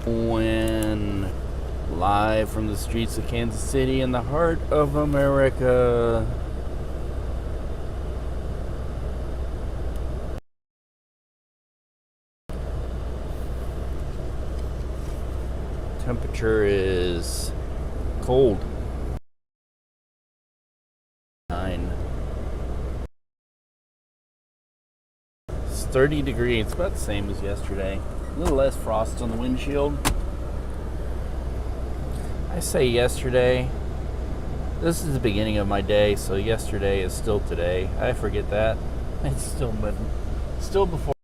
When live from the streets of Kansas City in the heart of America. Temperature is cold. 9. It's 30 degrees. It's about the same as yesterday. A little less frost on the windshield. I say yesterday. This is the beginning of my day, so yesterday is still today. I forget that. It's still before.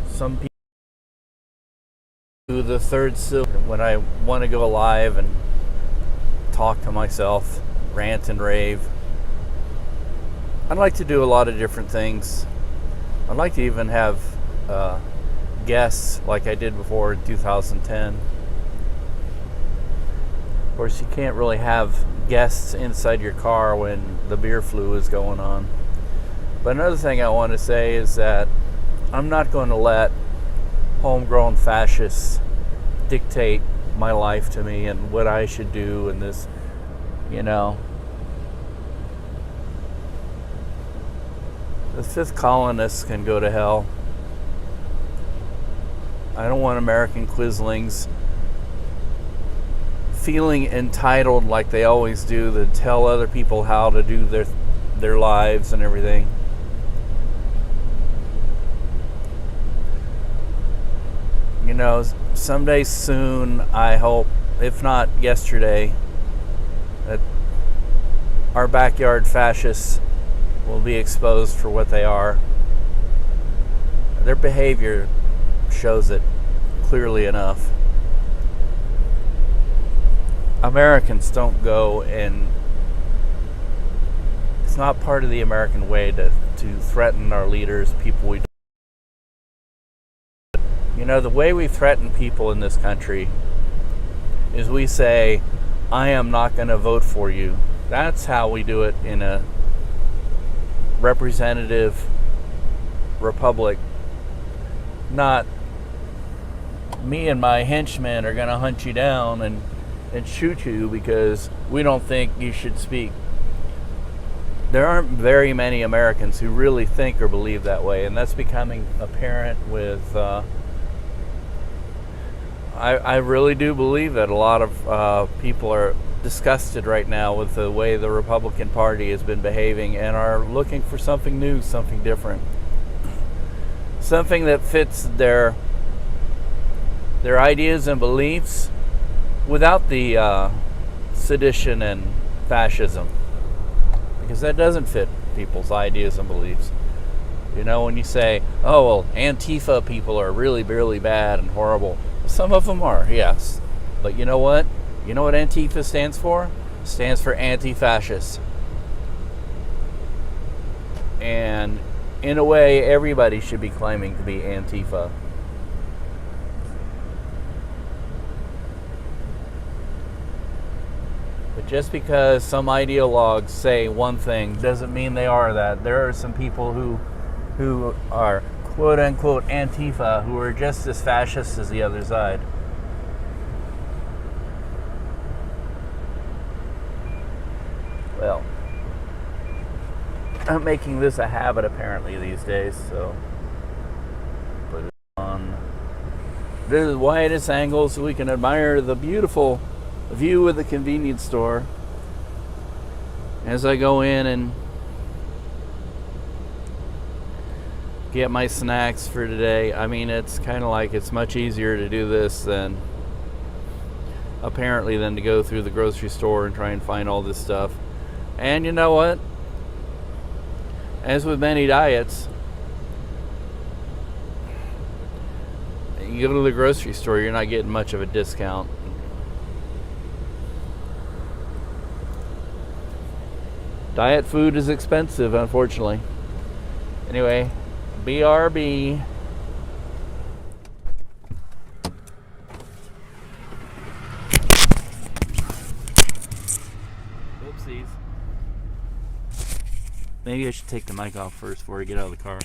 Some people do the third silver when I want to go live and talk to myself, rant and rave. I'd like to do a lot of different things. I'd like to even have guests like I did before in 2010. Of course, you can't really have guests inside your car when the beer flu is going on. But another thing I want to say is that I'm not going to let homegrown fascists dictate my life to me and what I should do and this, The fifth colonists can go to hell. I don't want American quislings feeling entitled like they always do to tell other people how to do their lives and everything. Someday soon, I hope, if not yesterday, that our backyard fascists will be exposed for what they are. Their behavior shows it clearly enough. Americans don't go and it's not part of the American way to threaten our leaders, people we don't. The way we threaten people in this country is we say, I am not going to vote for you. That's how we do it in a representative republic. Not me and my henchmen are going to hunt you down and shoot you because we don't think you should speak. There aren't very many Americans who really think or believe that way, and that's becoming apparent with I really do believe that a lot of people are disgusted right now with the way the Republican Party has been behaving and are looking for something new, something different. Something that fits their ideas and beliefs without the sedition and fascism. Because that doesn't fit people's ideas and beliefs. When you say, oh, well, Antifa people are really, really bad and horrible. Some of them are, yes. But you know what? You know what Antifa stands for? It stands for anti-fascist. And in a way, everybody should be claiming to be Antifa. But just because some ideologues say one thing doesn't mean they are that. There are some people who are quote-unquote Antifa who are just as fascist as the other side. Well, I'm making this a habit apparently these days, so put it on the widest angle so we can admire the beautiful view of the convenience store as I go in and get my snacks for today. I mean, it's kind of like it's much easier to do this than to go through the grocery store and try and find all this stuff. And you know what? As with many diets, you go to the grocery store, you're not getting much of a discount. Diet food is expensive, unfortunately. Anyway, BRB. Nazis. Maybe I should take the mic off first before I get out of the car.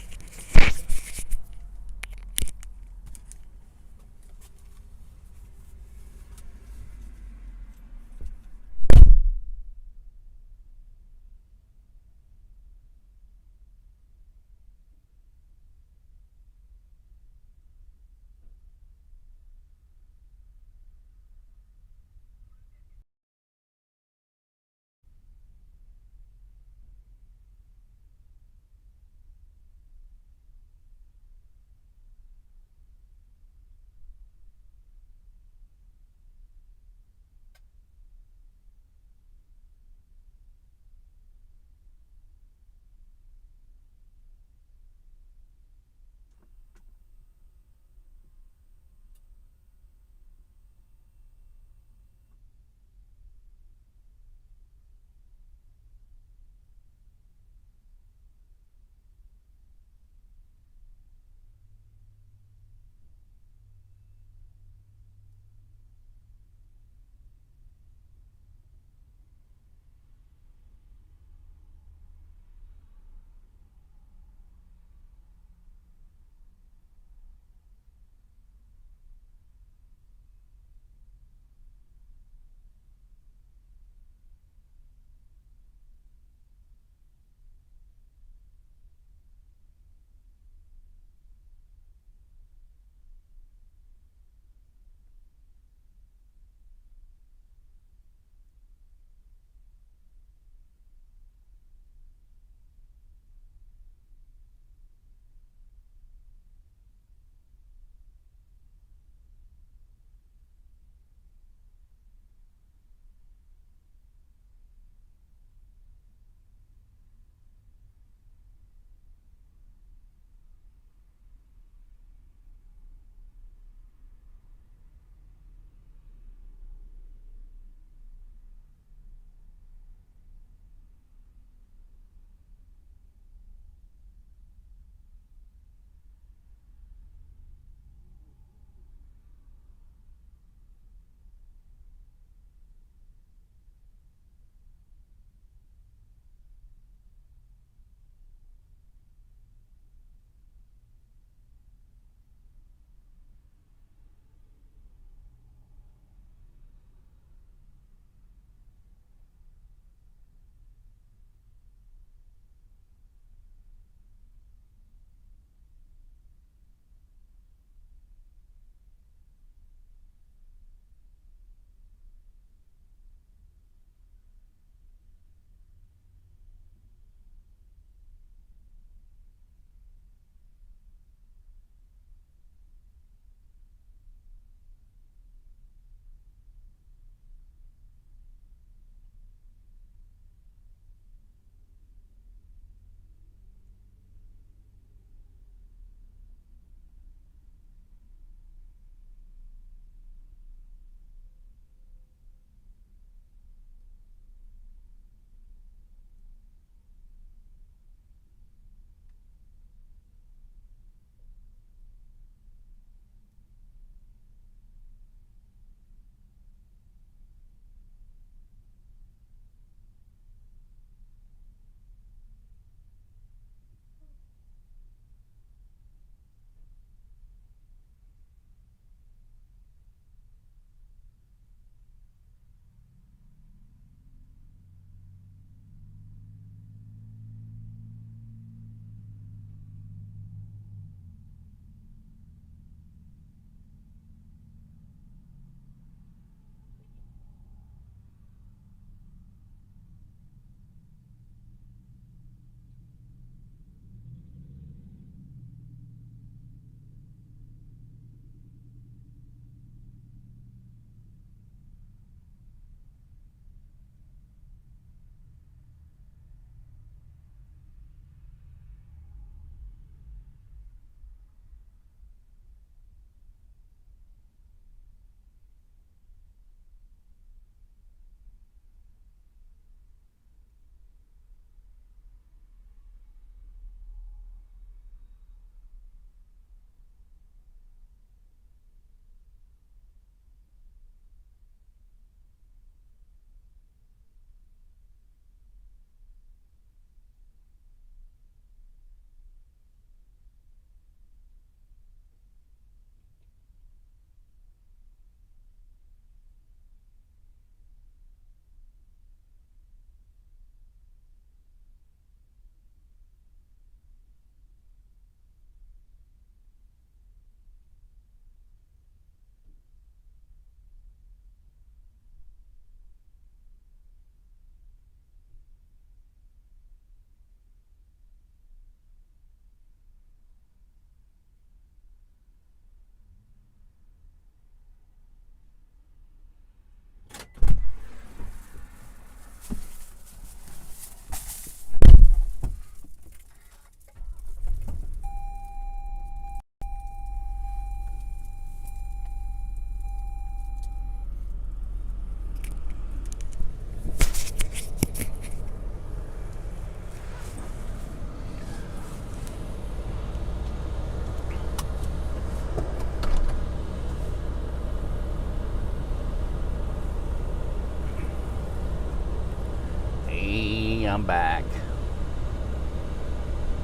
I'm back.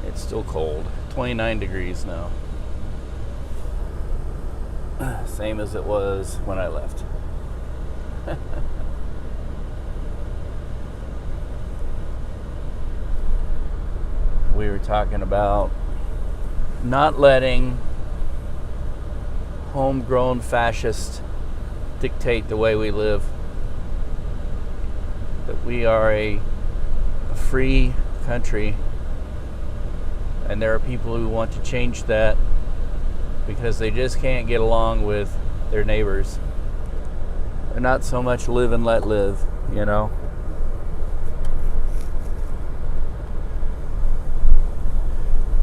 It's still cold. 29 degrees now. Same as it was when I left. We were talking about not letting homegrown fascists dictate the way we live. That we are a free country, and there are people who want to change that because they just can't get along with their neighbors. They're not so much live and let live, you know.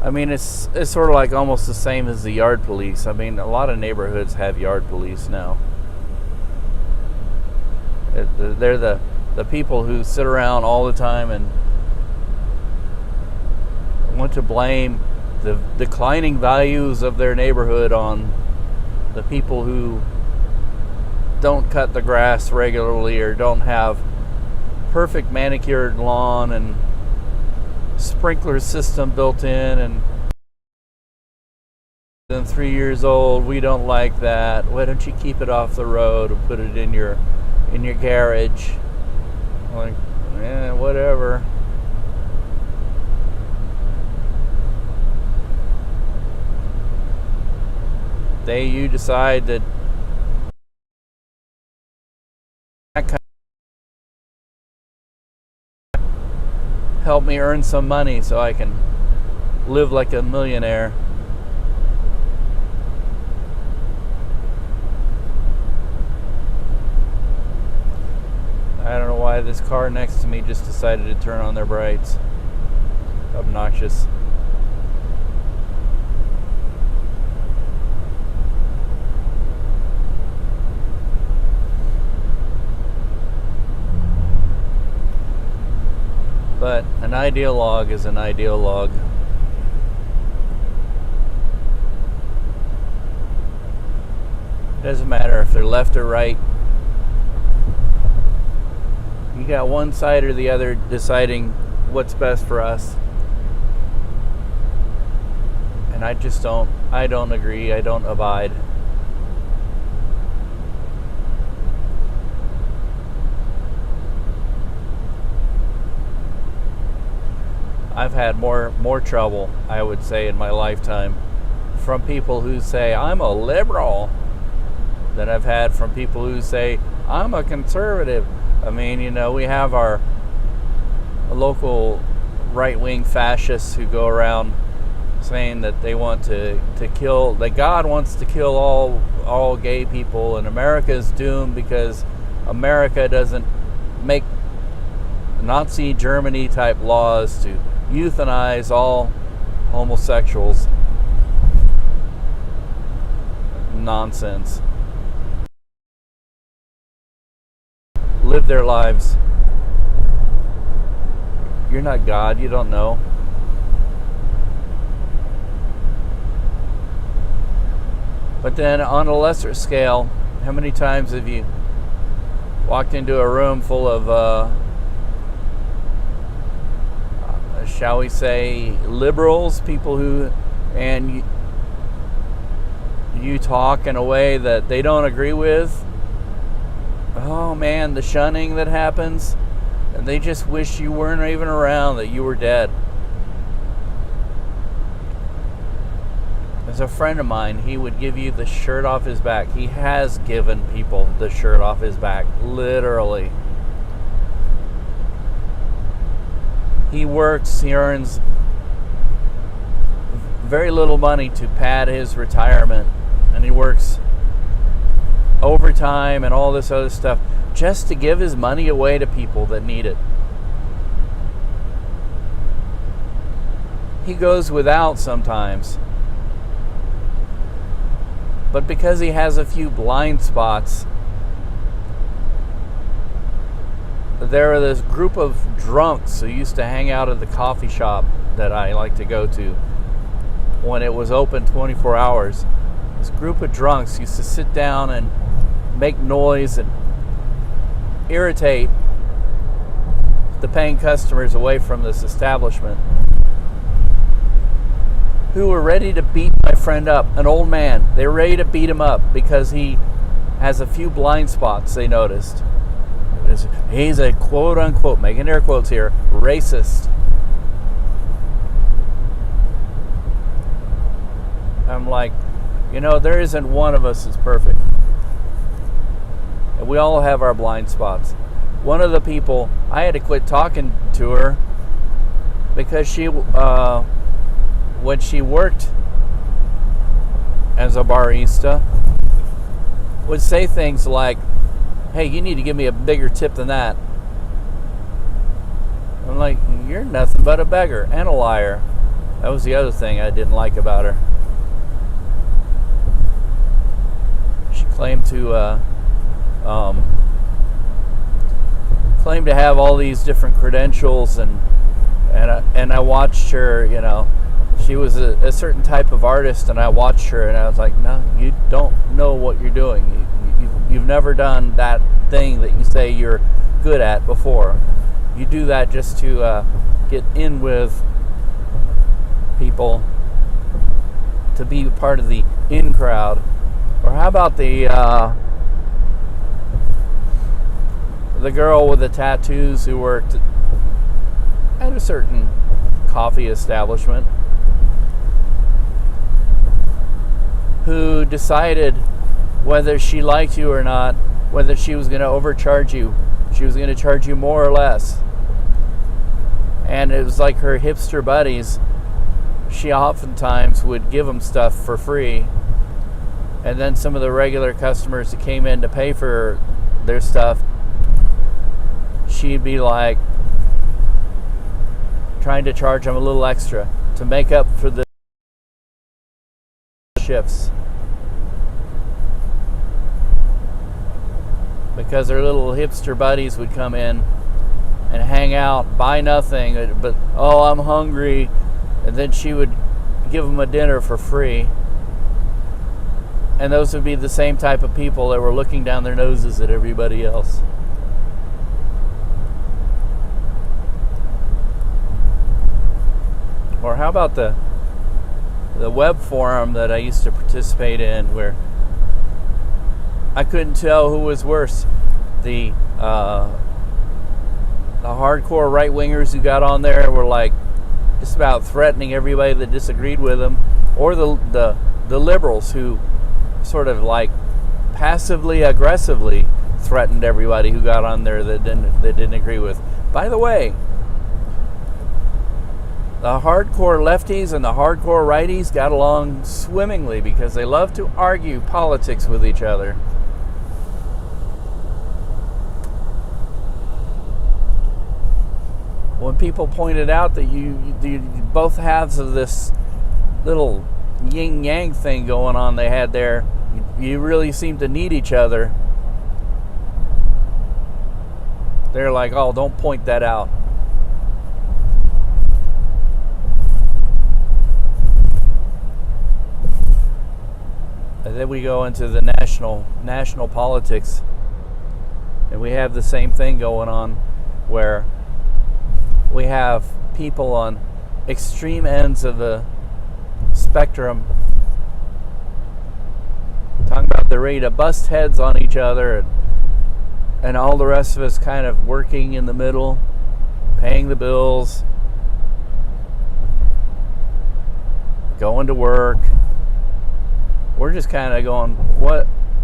I mean, it's sort of like almost the same as the yard police. I mean, a lot of neighborhoods have yard police now. They're the people who sit around all the time and want to blame the declining values of their neighborhood on the people who don't cut the grass regularly or don't have perfect manicured lawn and sprinkler system built in, and then 3 years old. We don't like that. Why don't you keep it off the road and put it in your garage? Like, whatever. You decide that help me earn some money so I can live like a millionaire. I don't know why this car next to me just decided to turn on their brights. Obnoxious. But an ideologue is an ideologue. It doesn't matter if they're left or right. You got one side or the other deciding what's best for us. And I don't agree. I don't abide. I've had more trouble, I would say, in my lifetime from people who say I'm a liberal than I've had from people who say I'm a conservative. I mean, you know, we have our local right-wing fascists who go around saying that they want to kill, that God wants to kill all gay people, and America is doomed because America doesn't make Nazi Germany type laws to euthanize all homosexuals. Nonsense. Live their lives. You're not God, you don't know. But then on a lesser scale, how many times have you walked into a room full of shall we say liberals, people who, and you talk in a way that they don't agree with? Oh man, the shunning that happens, and they just wish you weren't even around, that you were dead. There's a friend of mine, he would give you the shirt off his back. He has given people the shirt off his back, literally. He works, he earns very little money to pad his retirement, and he works overtime and all this other stuff just to give his money away to people that need it. He goes without sometimes, but because he has a few blind spots, there are this group of drunks who used to hang out at the coffee shop that I like to go to when it was open 24 hours. This group of drunks used to sit down and make noise and irritate the paying customers away from this establishment, who were ready to beat my friend up, an old man. They were ready to beat him up because he has a few blind spots, they noticed. He's a quote unquote, making air quotes here, racist. I'm like, there isn't one of us is perfect. And we all have our blind spots. One of the people, I had to quit talking to her because she, when she worked as a barista, would say things like, hey, you need to give me a bigger tip than that. I'm like, you're nothing but a beggar and a liar. That was the other thing I didn't like about her. She claimed to have all these different credentials, and I watched her. She was a certain type of artist, and I watched her, and I was like, no, you don't know what you're doing. You've never done that thing that you say you're good at before. You do that just to get in with people, to be part of the in crowd. Or how about the girl with the tattoos who worked at a certain coffee establishment, who decided whether she liked you or not, whether she was going to overcharge you. She was going to charge you more or less. And it was like her hipster buddies, she oftentimes would give them stuff for free. And then some of the regular customers that came in to pay for their stuff, she'd be like trying to charge them a little extra to make up for the shifts. Because her little hipster buddies would come in and hang out, buy nothing, but, oh, I'm hungry. And then she would give them a dinner for free. And those would be the same type of people that were looking down their noses at everybody else. Or how about the web forum that I used to participate in, where I couldn't tell who was worse, the hardcore right-wingers who got on there were like just about threatening everybody that disagreed with them, or the liberals who sort of like passively aggressively threatened everybody who got on there that didn't agree with. By the way, the hardcore lefties and the hardcore righties got along swimmingly because they love to argue politics with each other. When people pointed out that you both halves of this little yin-yang thing going on they had there, you really seem to need each other. They're like, oh, don't point that out. And then we go into the national politics, and we have the same thing going on, where we have people on extreme ends of the spectrum talking about they're ready to bust heads on each other, and all the rest of us kind of working in the middle, paying the bills, going to work. We're just kind of going,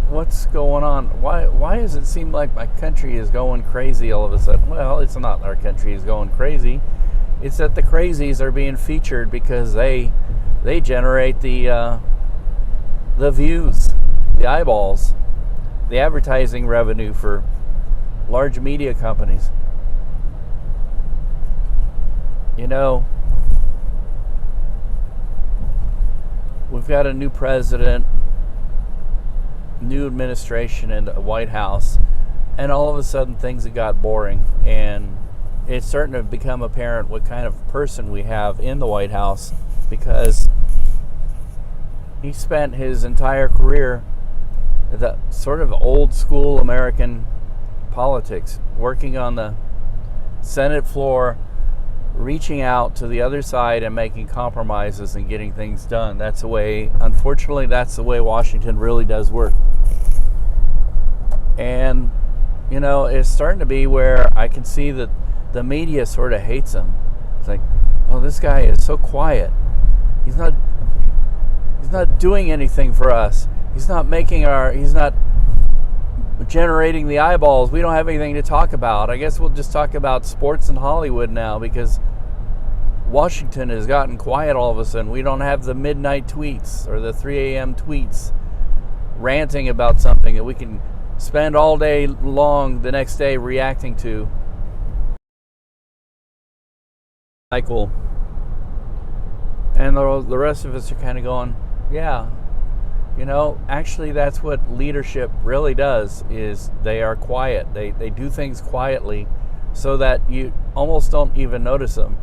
what's going on? Why does it seem like my country is going crazy all of a sudden? Well, it's not our country is going crazy. It's that the crazies are being featured because they generate the views, the eyeballs, the advertising revenue for large media companies. You know, we've got a new president, new administration in the White House, and all of a sudden things have got boring, and it's starting to become apparent what kind of person we have in the White House, because he spent his entire career the sort of old school American politics, working on the Senate floor reaching out to the other side and making compromises and getting things done. That's the way, unfortunately, that's the way Washington really does work. And, it's starting to be where I can see that the media sort of hates him. It's like, oh, this guy is so quiet. He's not doing anything for us. He's not generating the eyeballs. We don't have anything to talk about. I guess we'll just talk about sports and Hollywood now, because Washington has gotten quiet all of a sudden. We don't have the midnight tweets or the 3 a.m. tweets ranting about something that we can spend all day long the next day reacting to. Michael. And the rest of us are kind of going, yeah, actually that's what leadership really does, is they are quiet. They do things quietly so that you almost don't even notice them.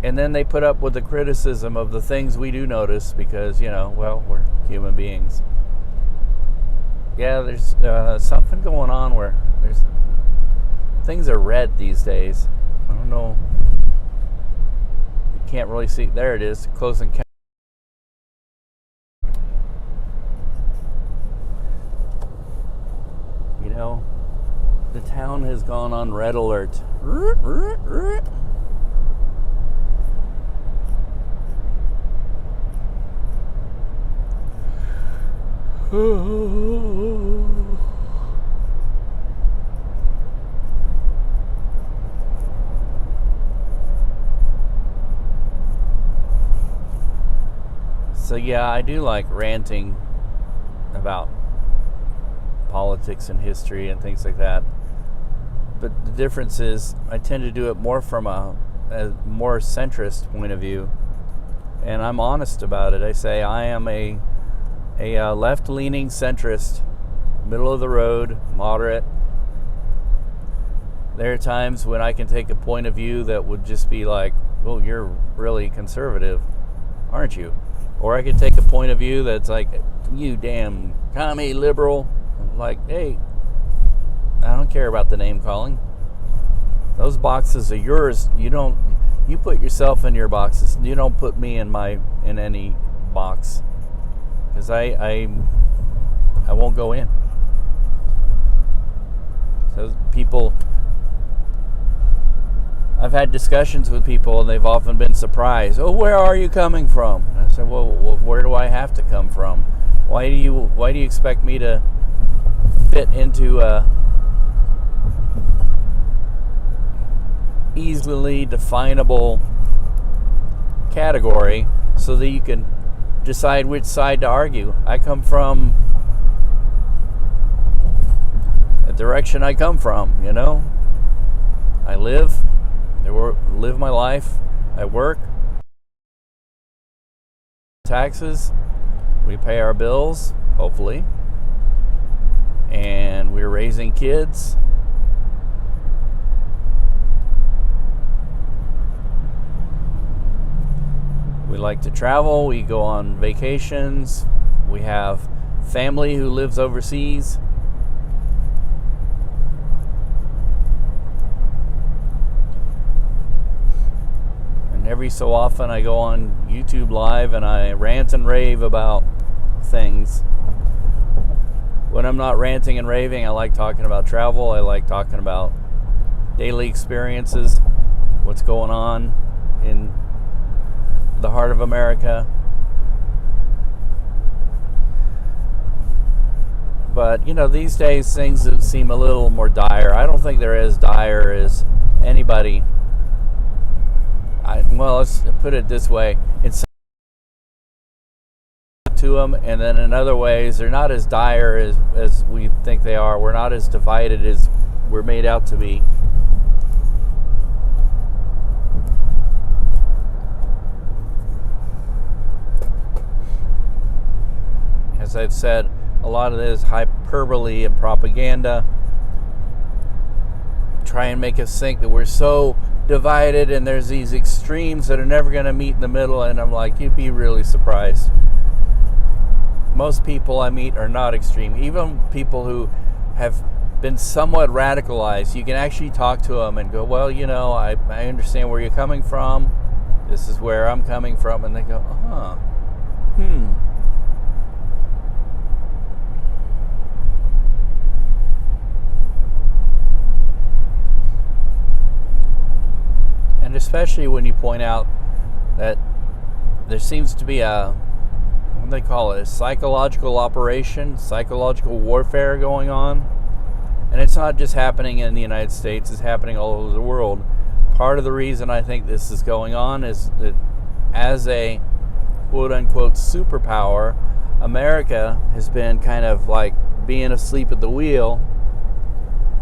And then they put up with the criticism of the things we do notice because, we're human beings. Yeah, there's something going on where things are red these days. I don't know. You can't really see. There it is, close encounter. The town has gone on red alert. So yeah, I do like ranting about politics and history and things like that. But the difference is I tend to do it more from a more centrist point of view. And I'm honest about it. I say I am a left-leaning centrist, middle of the road, moderate. There are times when I can take a point of view that would just be like, well, you're really conservative, aren't you? Or I could take a point of view that's like, you damn commie liberal. Like, hey, I don't care about the name calling. Those boxes are yours. You put yourself in your boxes. You don't put me in any box. Because I won't go in. So I've had discussions with people and they've often been surprised. Oh, where are you coming from? And I said, well, where do I have to come from? Why do you expect me to fit into a easily definable category so that you can decide which side to argue? I come from the direction I come from, I live my life, I work, taxes, we pay our bills, hopefully, and we're raising kids. We like to travel, we go on vacations, we have family who lives overseas. And every so often I go on YouTube Live and I rant and rave about things. When I'm not ranting and raving, I like talking about travel, I like talking about daily experiences, what's going on in the heart of America. But, these days things seem a little more dire. I don't think they're as dire as anybody. Let's put it this way. It's to them, and then in other ways, they're not as dire as we think they are. We're not as divided as we're made out to be. As I've said, a lot of this hyperbole and propaganda try and make us think that we're so divided and there's these extremes that are never going to meet in the middle, and I'm like, you'd be really surprised. Most people I meet are not extreme. Even people who have been somewhat radicalized, you can actually talk to them and go, well, I understand where you're coming from. This is where I'm coming from. And they go, And especially when you point out that there seems to be what do they call it, a psychological operation, psychological warfare going on. And it's not just happening in the United States, it's happening all over the world. Part of the reason I think this is going on is that as a quote-unquote superpower, America has been kind of like being asleep at the wheel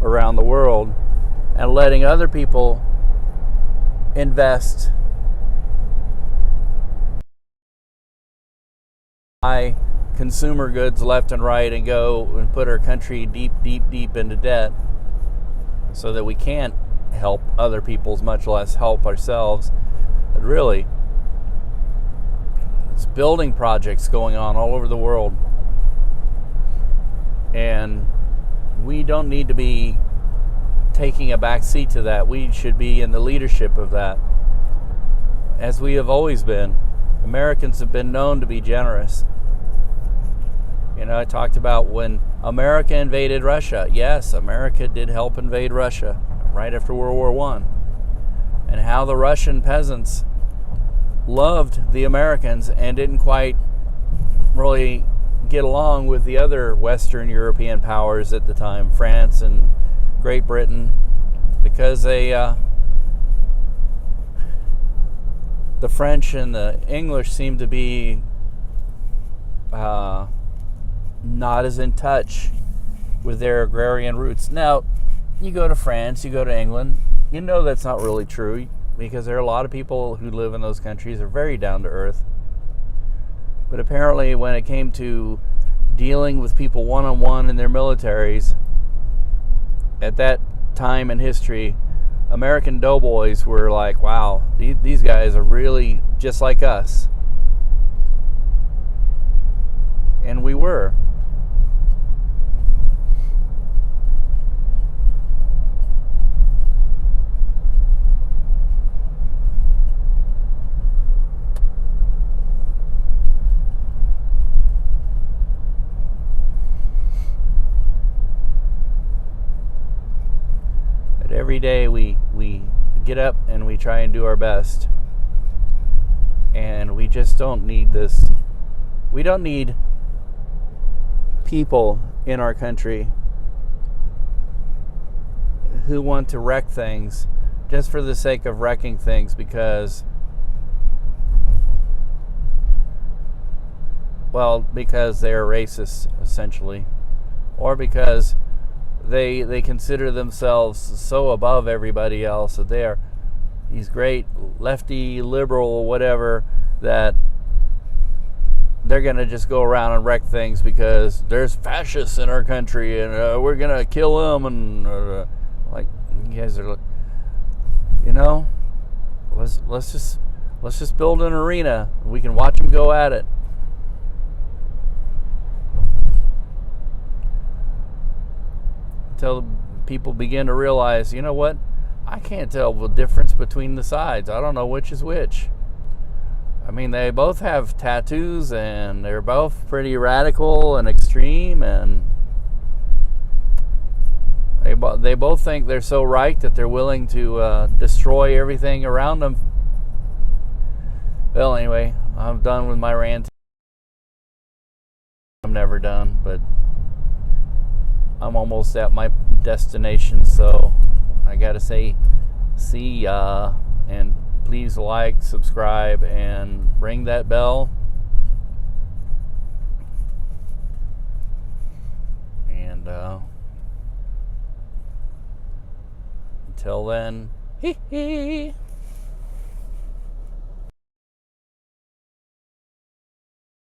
around the world and letting other people invest, buy consumer goods left and right, and go and put our country deep into debt so that we can't help other people's, much less help ourselves. But really, it's building projects going on all over the world, and we don't need to be taking a back seat to that. We should be in the leadership of that, as we have always been. Americans have been known to be generous. I talked about when America invaded Russia. Yes, America did help invade Russia right after World War I. And how the Russian peasants loved the Americans and didn't quite really get along with the other Western European powers at the time, France and Great Britain, because the French and the English seemed to be not as in touch with their agrarian roots. Now, you go to France, you go to England, that's not really true, because there are a lot of people who live in those countries are very down to earth. But apparently when it came to dealing with people one-on-one in their militaries, at that time in history, American doughboys were like, wow, these guys are really just like us. And we were. But every day we get up and we try and do our best. And we just don't need this. We don't need people in our country who want to wreck things just for the sake of wrecking things because they're racist, essentially, or because they consider themselves so above everybody else that they are these great lefty, liberal, whatever, that they're going to just go around and wreck things because there's fascists in our country and we're going to kill them. And like, you guys are, let's just build an arena. We can watch them go at it. Until people begin to realize, you know what? I can't tell the difference between the sides. I don't know which is which. I mean, they both have tattoos and they're both pretty radical and extreme, and they both think they're so right that they're willing to destroy everything around them. Well, anyway, I'm done with my rant. I'm never done, but I'm almost at my destination, so I gotta say see ya, and please like, subscribe, and ring that bell. And until then, hee hee.